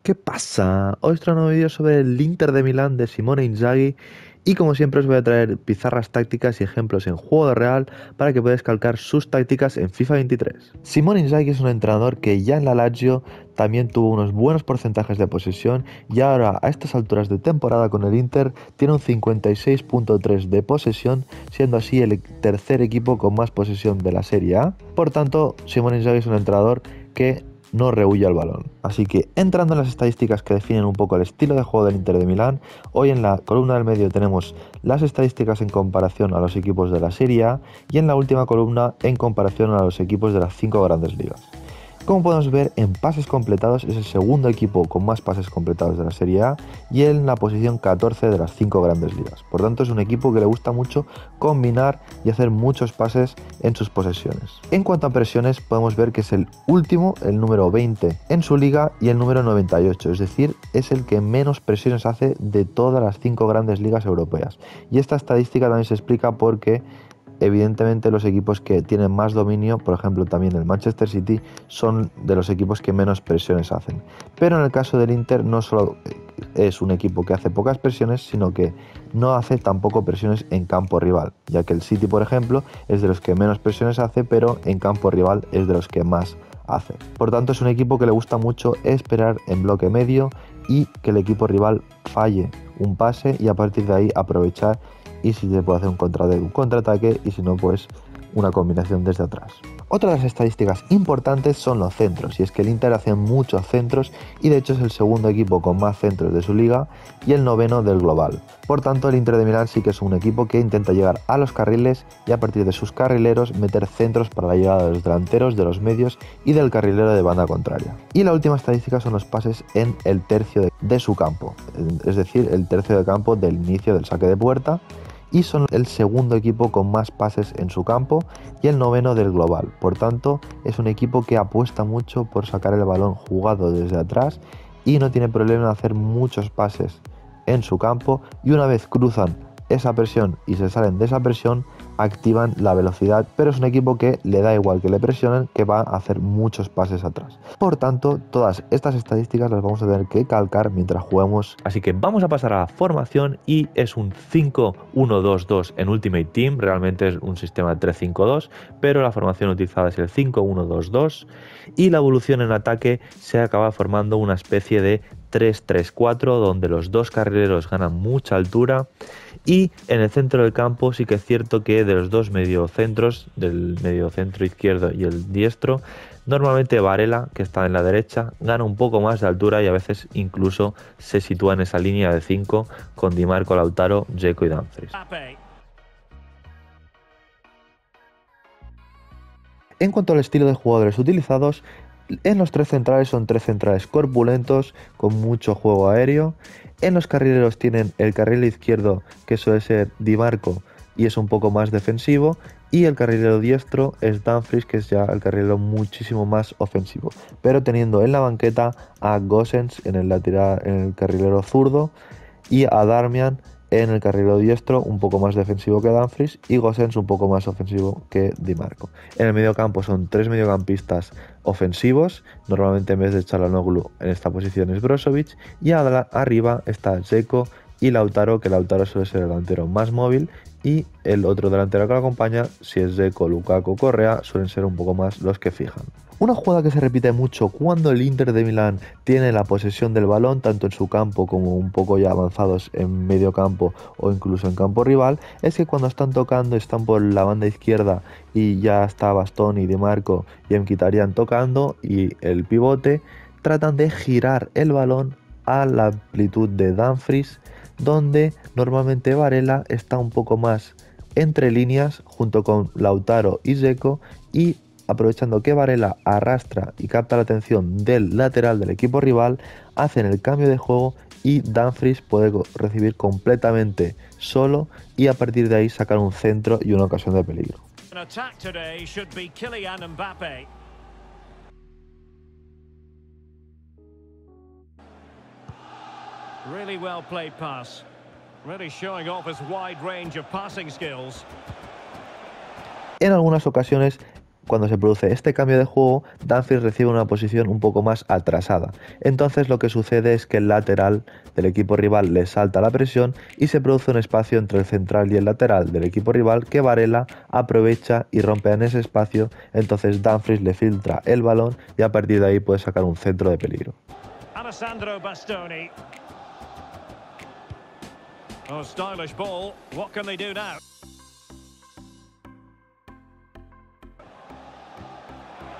¿Qué pasa? Hoy os traigo un nuevo vídeo sobre el Inter de Milán de Simone Inzaghi y como siempre os voy a traer pizarras tácticas y ejemplos en juego real para que podáis calcar sus tácticas en FIFA 23. Simone Inzaghi es un entrenador que ya en la Lazio también tuvo unos buenos porcentajes de posesión y ahora a estas alturas de temporada con el Inter tiene un 56.3 de posesión, siendo así el tercer equipo con más posesión de la Serie A. Por tanto, Simone Inzaghi es un entrenador que no rehúye al balón. Así que entrando en las estadísticas que definen un poco el estilo de juego del Inter de Milán, hoy en la columna del medio tenemos las estadísticas en comparación a los equipos de la Serie A y en la última columna en comparación a los equipos de las 5 grandes ligas. Como podemos ver, en pases completados es el segundo equipo con más pases completados de la Serie A y en la posición 14 de las 5 grandes ligas. Por tanto, es un equipo que le gusta mucho combinar y hacer muchos pases en sus posesiones. En cuanto a presiones, podemos ver que es el último, el número 20 en su liga y el número 98, es decir, es el que menos presiones hace de todas las 5 grandes ligas europeas. Y esta estadística también se explica porque evidentemente los equipos que tienen más dominio, por ejemplo también el Manchester City, son de los equipos que menos presiones hacen. Pero en el caso del Inter no solo es un equipo que hace pocas presiones, sino que no hace tampoco presiones en campo rival, ya que el City, por ejemplo, es de los que menos presiones hace, pero en campo rival es de los que más hace. Por tanto, es un equipo que le gusta mucho esperar en bloque medio y que el equipo rival falle un pase y a partir de ahí aprovechar, y si se puede hacer un contraataque y si no, pues una combinación desde atrás. Otra de las estadísticas importantes son los centros, y es que el Inter hace muchos centros y de hecho es el segundo equipo con más centros de su liga y el noveno del global. Por tanto, el Inter de Milán sí que es un equipo que intenta llegar a los carriles y a partir de sus carrileros meter centros para la llegada de los delanteros, de los medios y del carrilero de banda contraria. Y la última estadística son los pases en el tercio de su campo, es decir, el tercio de campo del inicio del saque de puerta, y son el segundo equipo con más pases en su campo y el noveno del global. Por tanto, es un equipo que apuesta mucho por sacar el balón jugado desde atrás y no tiene problema en hacer muchos pases en su campo, y una vez cruzan esa presión y se salen de esa presión, activan la velocidad, pero es un equipo que le da igual que le presionen, que va a hacer muchos pases atrás. Por tanto, todas estas estadísticas las vamos a tener que calcar mientras juguemos. Así que vamos a pasar a la formación y es un 5-1-2-2 en Ultimate Team, realmente es un sistema de 3-5-2, pero la formación utilizada es el 5-1-2-2 y la evolución en ataque se acaba formando una especie de 3-3-4 donde los dos carrileros ganan mucha altura. Y en el centro del campo sí que es cierto que de los dos mediocentros, del mediocentro izquierdo y el diestro, normalmente Varela, que está en la derecha, gana un poco más de altura y a veces incluso se sitúa en esa línea de 5 con Di Marco, Lautaro, Dzeko y Dumfries. En cuanto al estilo de jugadores utilizados, en los tres centrales son tres centrales corpulentos con mucho juego aéreo. En los carrileros tienen el carril izquierdo, que suele ser Di Marco y es un poco más defensivo, y el carrilero diestro es Dumfries, que es ya el carrilero muchísimo más ofensivo, pero teniendo en la banqueta a Gosens en el carrilero zurdo y a Darmian en el carrilero diestro, un poco más defensivo que Dumfries, y Gosens un poco más ofensivo que Di Marco. En el mediocampo son tres mediocampistas ofensivos, normalmente en vez de Çalhanoğlu en esta posición es Brozovic, y arriba está Dzeko y Lautaro, que Lautaro suele ser el delantero más móvil, y el otro delantero que lo acompaña, si es Dzeko, Lukaku o Correa, suelen ser un poco más los que fijan. Una jugada que se repite mucho cuando el Inter de Milán tiene la posesión del balón, tanto en su campo como un poco ya avanzados en medio campo o incluso en campo rival, es que cuando están tocando, están por la banda izquierda y ya está Bastoni, Di Marco y Mkhitaryan tocando y el pivote, tratan de girar el balón a la amplitud de Dumfries, donde normalmente Varela está un poco más entre líneas junto con Lautaro y Dzeko, y aprovechando que Varela arrastra y capta la atención del lateral del equipo rival, hacen el cambio de juego y Dumfries puede recibir completamente solo y a partir de ahí sacar un centro y una ocasión de peligro. Really well played pass. Really showing off his wide range of passing skills. En algunas ocasiones cuando se produce este cambio de juego, Dumfries recibe una posición un poco más atrasada. Entonces lo que sucede es que el lateral del equipo rival le salta la presión y se produce un espacio entre el central y el lateral del equipo rival que Varela aprovecha y rompe en ese espacio. Entonces Dumfries le filtra el balón y a partir de ahí puede sacar un centro de peligro. Alessandro Bastoni. Oh, stylish ball. What can they do now?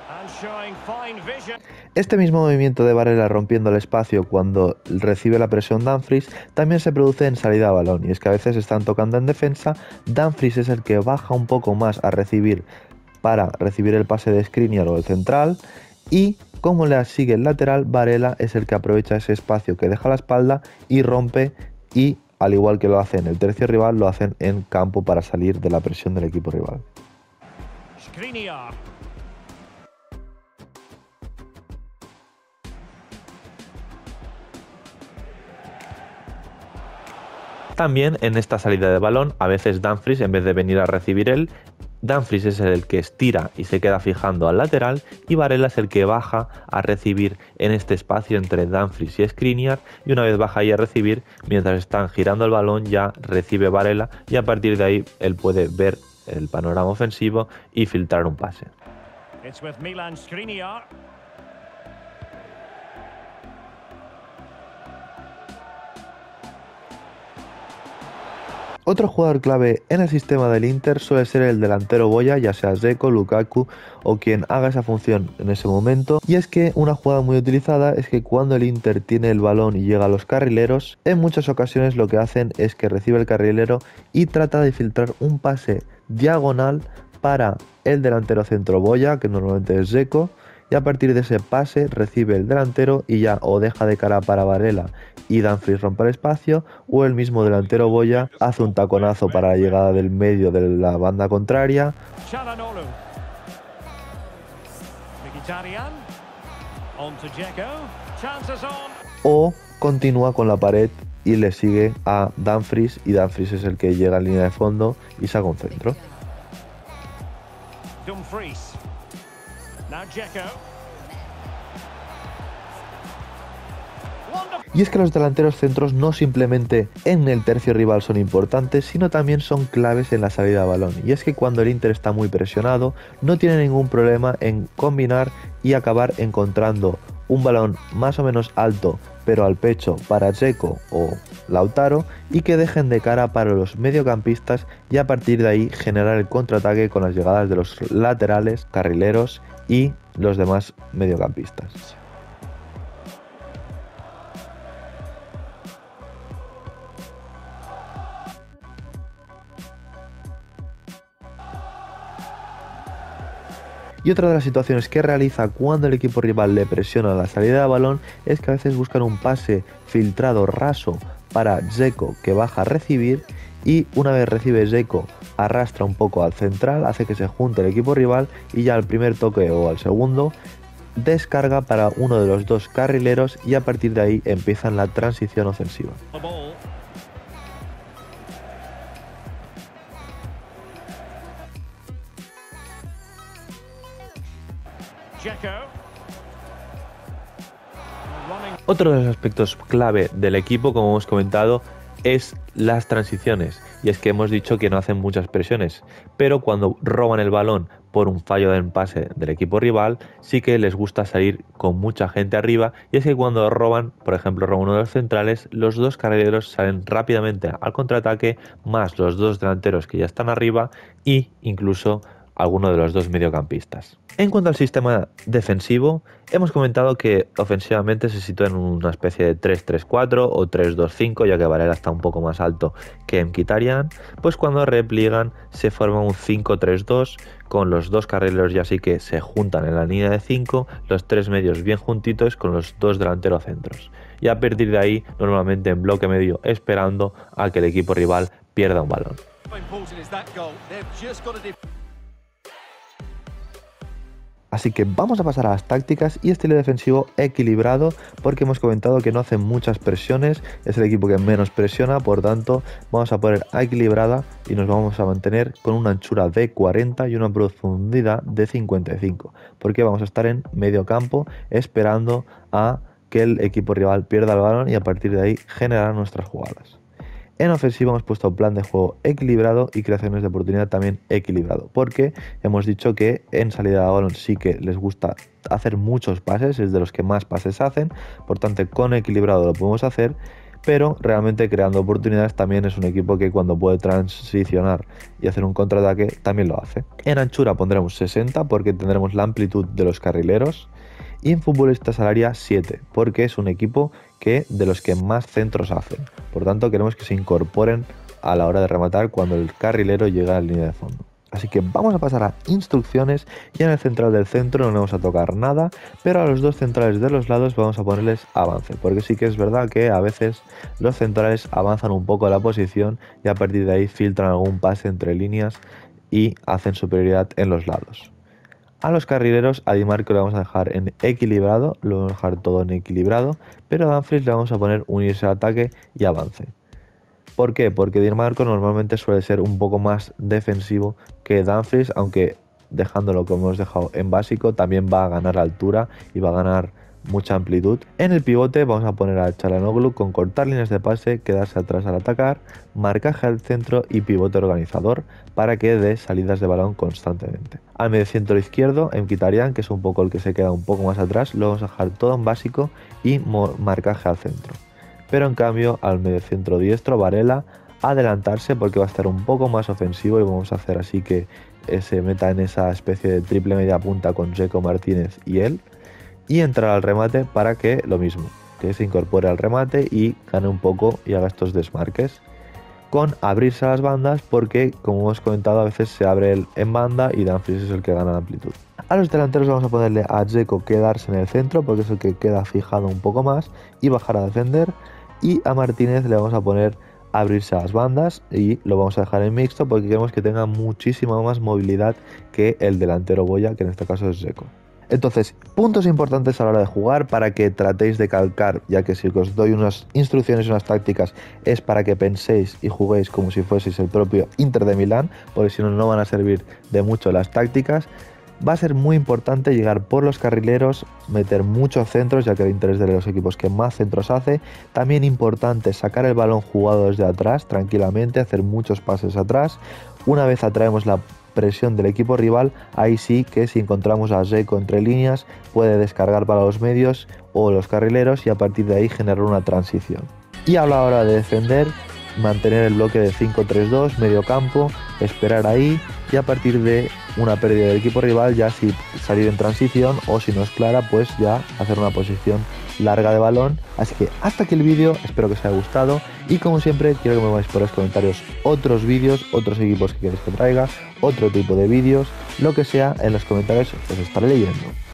And showing fine vision. Este mismo movimiento de Varela rompiendo el espacio cuando recibe la presión Dumfries también se produce en salida a balón, y es que a veces están tocando en defensa, Dumfries es el que baja un poco más a recibir para recibir el pase de Skriniar o el central, y como le sigue el lateral, Varela es el que aprovecha ese espacio que deja la espalda y rompe, y al igual que lo hace en el tercio rival, lo hacen en campo para salir de la presión del equipo rival. Skriniar. También en esta salida de balón, a veces Dumfries, en vez de venir a recibir él, Dumfries es el que estira y se queda fijando al lateral, y Varela es el que baja a recibir en este espacio entre Dumfries y Skriniar, y una vez baja ahí a recibir, mientras están girando el balón ya recibe Varela, y a partir de ahí él puede ver el panorama ofensivo y filtrar un pase. It's with Milan Skriniar. Otro jugador clave en el sistema del Inter suele ser el delantero Boya, ya sea Dzeko, Lukaku o quien haga esa función en ese momento. Y es que una jugada muy utilizada es que cuando el Inter tiene el balón y llega a los carrileros, en muchas ocasiones lo que hacen es que recibe el carrilero y trata de filtrar un pase diagonal para el delantero centro Boya, que normalmente es Dzeko, y a partir de ese pase recibe el delantero y ya o deja de cara para Varela y Dumfries rompe el espacio, o el mismo delantero Boya hace un taconazo para la llegada del medio de la banda contraria. Çalhanoğlu. Mkhitaryan. On to Dzeko. Chances on. O continúa con la pared y le sigue a Dumfries, y Dumfries es el que llega a línea de fondo y saca un centro. Dumfries. Now Dzeko. Y es que los delanteros centros no simplemente en el tercio rival son importantes, sino también son claves en la salida de balón. Y es que cuando el Inter está muy presionado, no tiene ningún problema en combinar y acabar encontrando un balón más o menos alto, pero al pecho para Dzeko o Lautaro, y que dejen de cara para los mediocampistas, y a partir de ahí generar el contraataque con las llegadas de los laterales, carrileros y los demás mediocampistas. Y otra de las situaciones que realiza cuando el equipo rival le presiona la salida de balón es que a veces buscan un pase filtrado raso para Dzeko, que baja a recibir, y una vez recibe Dzeko arrastra un poco al central, hace que se junte el equipo rival, y ya al primer toque o al segundo descarga para uno de los dos carrileros, y a partir de ahí empiezan la transición ofensiva. Otro de los aspectos clave del equipo, como hemos comentado, es las transiciones, y es que hemos dicho que no hacen muchas presiones, pero cuando roban el balón por un fallo en pase del equipo rival, sí que les gusta salir con mucha gente arriba, y es que cuando roban, por ejemplo, roban uno de los centrales, los dos carrileros salen rápidamente al contraataque, más los dos delanteros que ya están arriba, y incluso alguno de los dos mediocampistas. En cuanto al sistema defensivo, hemos comentado que ofensivamente se sitúa en una especie de 3-3-4 o 3-2-5, ya que Varela está un poco más alto que Mkhitaryan. Pues cuando repliegan se forma un 5-3-2, con los dos carrileros ya sí que se juntan en la línea de 5, los tres medios bien juntitos con los dos delanteros centros. Y a partir de ahí, normalmente en bloque medio, esperando a que el equipo rival pierda un balón. Así que vamos a pasar a las tácticas y estilo defensivo equilibrado, porque hemos comentado que no hacen muchas presiones, es el equipo que menos presiona, por tanto vamos a poner a equilibrada y nos vamos a mantener con una anchura de 40 y una profundidad de 55, porque vamos a estar en medio campo esperando a que el equipo rival pierda el balón y a partir de ahí generar nuestras jugadas. En ofensiva hemos puesto plan de juego equilibrado y creaciones de oportunidad también equilibrado, porque hemos dicho que en salida de balón sí que les gusta hacer muchos pases, es de los que más pases hacen, por tanto con equilibrado lo podemos hacer, pero realmente creando oportunidades también es un equipo que cuando puede transicionar y hacer un contraataque también lo hace. En anchura pondremos 60 porque tendremos la amplitud de los carrileros. Y en futbolistas al área 7, porque es un equipo que de los que más centros hacen. Por tanto, queremos que se incorporen a la hora de rematar cuando el carrilero llega a la línea de fondo. Así que vamos a pasar a instrucciones y en el central del centro no le vamos a tocar nada, pero a los dos centrales de los lados vamos a ponerles avance, porque sí que es verdad que a veces los centrales avanzan un poco la posición y a partir de ahí filtran algún pase entre líneas y hacen superioridad en los lados. A los carrileros, a Di Marco le vamos a dejar en equilibrado, lo vamos a dejar todo en equilibrado, pero a Dumfries le vamos a poner unirse al ataque y avance. ¿Por qué? Porque Di Marco normalmente suele ser un poco más defensivo que Dumfries, aunque dejándolo como hemos dejado en básico, también va a ganar altura y va a ganar mucha amplitud. En el pivote vamos a poner a Çalhanoğlu con cortar líneas de pase, quedarse atrás al atacar, marcaje al centro y pivote organizador para que dé salidas de balón constantemente. Al mediocentro izquierdo, en Mkhitaryan, que es un poco el que se queda un poco más atrás, lo vamos a dejar todo en básico y marcaje al centro. Pero en cambio al mediocentro diestro, Varela, adelantarse porque va a estar un poco más ofensivo y vamos a hacer así que se meta en esa especie de triple media punta con Dzeko, Martínez y él. Y entrar al remate para que lo mismo, que se incorpore al remate y gane un poco y haga estos desmarques. Con abrirse a las bandas porque, como hemos comentado, a veces se abre él en banda y Dumfries es el que gana la amplitud. A los delanteros vamos a ponerle a Dzeko quedarse en el centro porque es el que queda fijado un poco más y bajar a defender. Y a Martínez le vamos a poner abrirse a las bandas y lo vamos a dejar en mixto porque queremos que tenga muchísima más movilidad que el delantero boya, que en este caso es Dzeko. Entonces, puntos importantes a la hora de jugar para que tratéis de calcar, ya que si os doy unas instrucciones y unas tácticas es para que penséis y juguéis como si fueseis el propio Inter de Milán, porque si no, no van a servir de mucho las tácticas. Va a ser muy importante llegar por los carrileros, meter muchos centros, ya que el Inter es de los equipos que más centros hace. También importante sacar el balón jugado desde atrás, tranquilamente, hacer muchos pases atrás. Una vez atraemos la presión del equipo rival, ahí sí que si encontramos a Dzeko entre líneas puede descargar para los medios o los carrileros y a partir de ahí generar una transición. Y a la hora de defender, mantener el bloque de 5-3-2, medio campo, esperar ahí y a partir de una pérdida del equipo rival ya si salir en transición o si no es clara pues ya hacer una posición larga de balón. Así que hasta aquí el vídeo, espero que os haya gustado y como siempre quiero que me pongáis por los comentarios otros vídeos, otros equipos que queréis que traiga, otro tipo de vídeos, lo que sea en los comentarios os estaré leyendo.